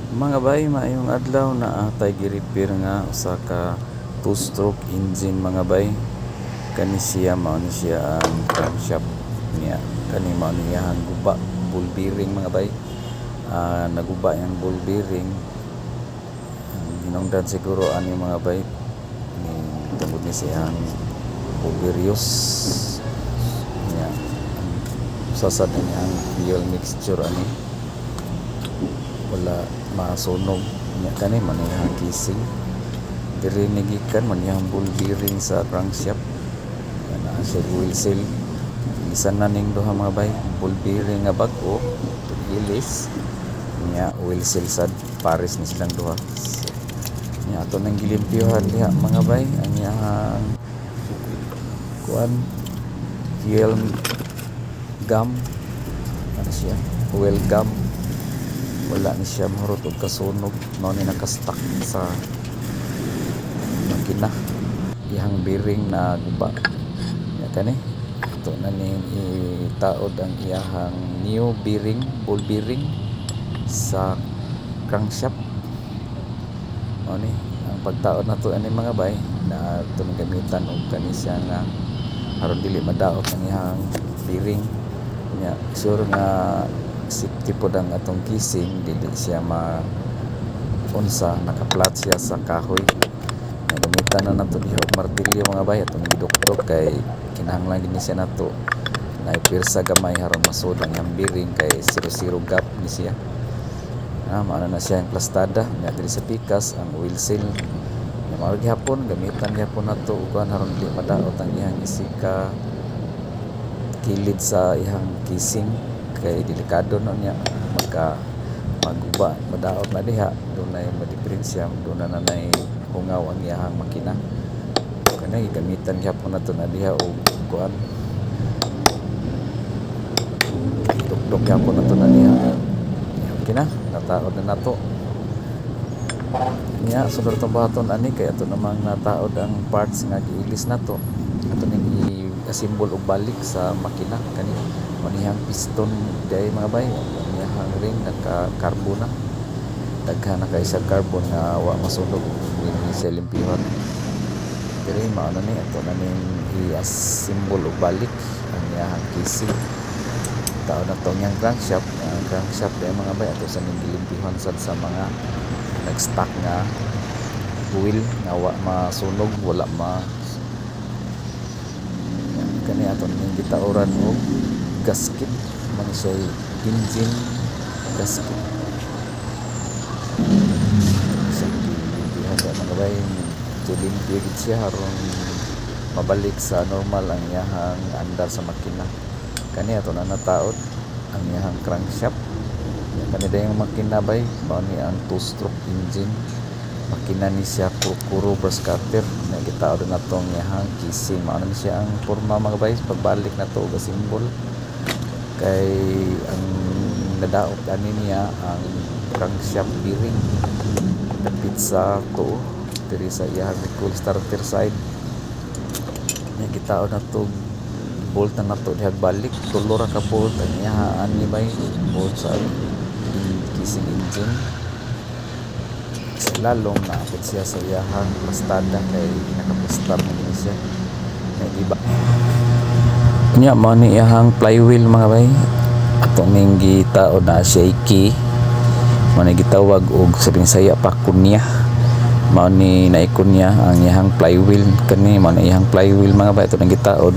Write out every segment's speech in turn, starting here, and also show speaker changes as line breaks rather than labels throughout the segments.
Mga bay, maayong adlaw na atay gi-repair nga usa ka two-stroke engine mga bay. Kani siya mao ni siya ang crankshaft niya. Kani mao ni ang guba, ball bearing mga bay. Naguba yang ball bearing. Hinungdan siguro ani mga bay ni tungod ni siyang overuse niya. Sasad ni ang fuel mixture ani wala masunog niya kani manihang kising diri nigikan manihang ball bearing sa crankshaft na siya oil seal bisan na ning duha mga bay ball bearing nga bag-o ilis niya oil seal sad pares ni silang duha niya ato nang gilimpyuhan diha mga bay ang iyang kuan fuel gum ano siya oil gum wala ni siya mahurot og kasunog mao ni nakastuck sa makina ihang bearing na guba ya kani ito na ning itaod ang iyahang new bearing ball bearing sa crankshaft mao ni ang pagtaod nato ani mga bay na ito gamitan og kani siya nga aron dili madaot ang iyang bearing nya sure nga safety pod ang atong kising dili siya unsa nakaplat siya sa kahoy nagamitan na nato diha og martilyo mga bay atong gidukdok kay kinahanglan gid ni siya nato na ipirsa gamay aron masud ang iyang bearing kay 0 gap ni siya maana na siya ang plastada nya diri sa pikas ang oil seal na mao gihapon gamitan gihapon nato ug aron dili madaot ang iyang isika kilid sa iyang kising kay delikado no niya maguba madaot na diha dunay madiferensya duna na nay hungaw ang iyang makina kana gigamitan gyapon nato na diha og kuan dukdok gyapon nato na diha okay na nataod na nato niya sunod tong baton ani kay ato namang nataod ang parts nga giilis nato ato ning i-assemble og balik sa makina kani manihang piston day mga bay manihang ring naka-carbon na daghan na kay sa carbon nga wa masunog dinhi sa limpyuhan diri mao na ni ato na ning i-assemble og balik ang iyang casing tao na to yang crankshaft day mga bay ato sa ning limpyuhan sad sa mga nag-stock nga wheel nga wa masunog wala kani ato ning gitauran og gasket man siya engine gasket sa diha mga bay tulimpyo gid siya aron mabalik sa normal ang iyahang andar sa makina kani ato na nataod ang iyahang crankshaft kani dayang makina bay mao ni ang two-stroke engine makina ni siya kuro brush cutter na gitaod na tong iyahang kising mao ni siya ang porma mga bay pagbalik na to og simbol kay ang nadaot ani niya ang crankshaft bearing dapit sa to diri sa iyang recoil starter side nya gitaod na to bolt na nato diha balik tulo ra ka bolt ang iyaan ni bay bolt sa kising engine sa lalong naapit siya sa iyahang plastada kay nakaplastar na siya na iba nya mao ni iyahang flywheel mga bay ato ning gitaod na shaky mao ni gitawag og sabing saya pa kunya mao ni naikon niya ang iyahang flywheel kani mao ni iyahang flywheel mga bay ato ning gitaod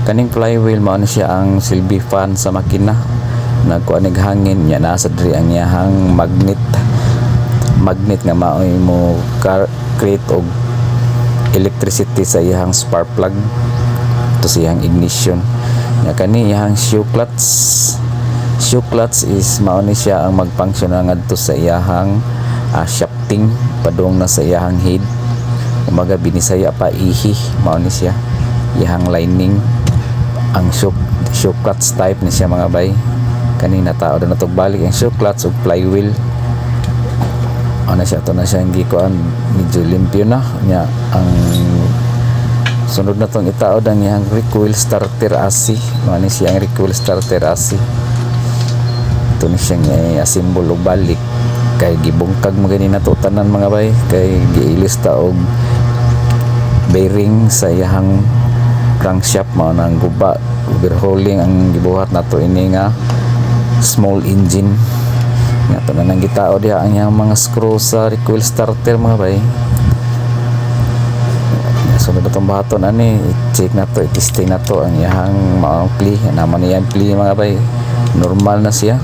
kaning flywheel mao ni siya ang silbi fan sa makina nagkuan nig hangin nya naa sa diri ang iyahang magnet nga mao mo create og electricity sa iyahang spark plug to sa iyahang ignition nya kani iyahang shoe clutch is mao ni siya ang mag-function ngadto sa iyahang shafting padung na sa iyahang head umaga binisaya pa ihi mao ni siya iyahang lining ang shoe clutch type ni siya mga bay kani nataod na tog balik ang shoe clutch ug flywheel ana siya to na siya hindi ko medyo limpyo na nya ang sunod na tong itaod ang iyang recoil starter AC mao ni siya ang recoil starter AC ito ni siyang assemble o balik kay gibungkag mo gani nato tanan mga bay, kay giilis ta og bearing sa iyahang crankshaft mao nang guba, overhauling ang gibuhat nato ini nga small engine nga to na nang gitao diha ang iyang mga screw sa recoil starter mga bay. Sunod na itong bahaton ani, i-check na to, i-testing na to ang iyahang mga pli, naman niya pli mga bay, normal na siya.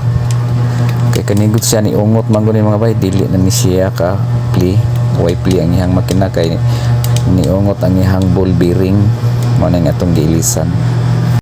Kay kanigod siya ni ungot manggunin mga bay, dili na ni siya ka pli, way pli ang iyang makina, kay ni ungot ang iyahang ball bearing mo na nga itong giilisan.